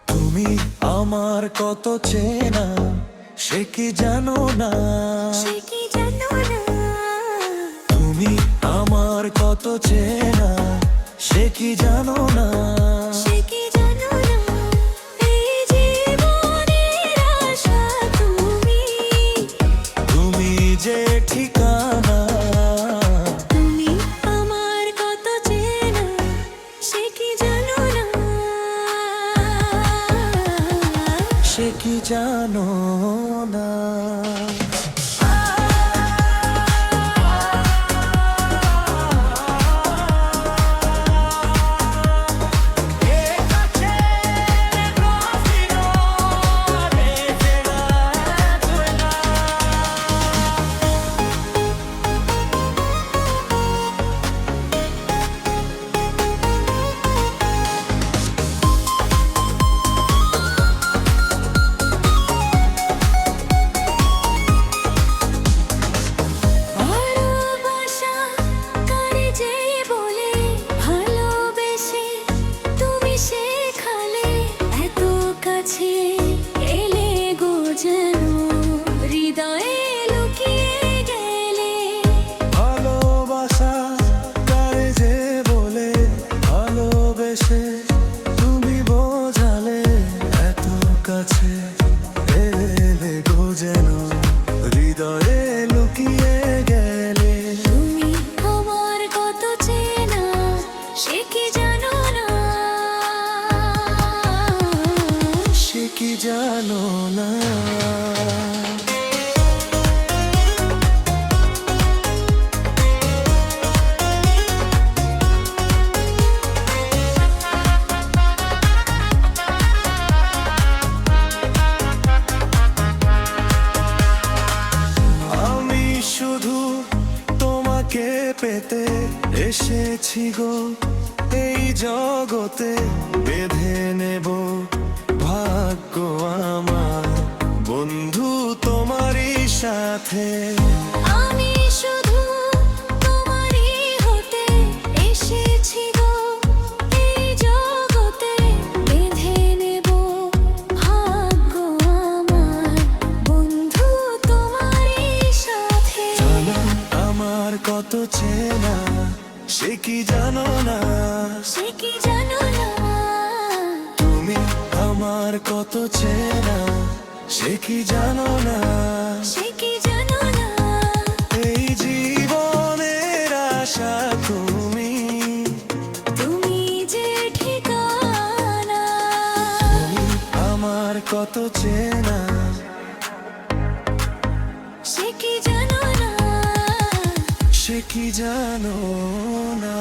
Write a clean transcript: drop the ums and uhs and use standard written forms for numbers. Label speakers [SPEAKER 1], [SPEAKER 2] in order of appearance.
[SPEAKER 1] তুমি আমার কত চেনা সে কি জানো না, তুমি আমার কত চেনা সে কি জানো না, তুমি যে ঠিকানা,
[SPEAKER 2] তুমি আমার কত চেনা সে কি জানো না,
[SPEAKER 1] সে কি জানো না। তুমি বোঝালে এত কাছে এলে গো যেন হৃদয়ে লুকিয়ে গেলে,
[SPEAKER 2] তুমি আমার কত চেনা সে কি জানো না,
[SPEAKER 1] সে কি জানো না। পেতে এসেছি গো এই জগতে, বেঁধে নেব ভাগ্য আমার বন্ধু তোমারই সাথে।
[SPEAKER 2] আমি শুধু তোমারই হতে এসেছি গো এই জগতে, বেঁধে নেব ভাগ্য আমার বন্ধু তোমারই সাথে।
[SPEAKER 1] জানো আমার কত চেনা সে কি জানো না,
[SPEAKER 2] সে কি জানো না,
[SPEAKER 1] তুমি আমার কত চেনা সে কি জানো না,
[SPEAKER 2] সে কি জানো না।
[SPEAKER 1] এই জীবনের আশা তুমি,
[SPEAKER 2] তুমি যে ঠিকানা,
[SPEAKER 1] তুমি আমার কত চেনা
[SPEAKER 2] সে কি জানো না,
[SPEAKER 1] সে কি জানো না।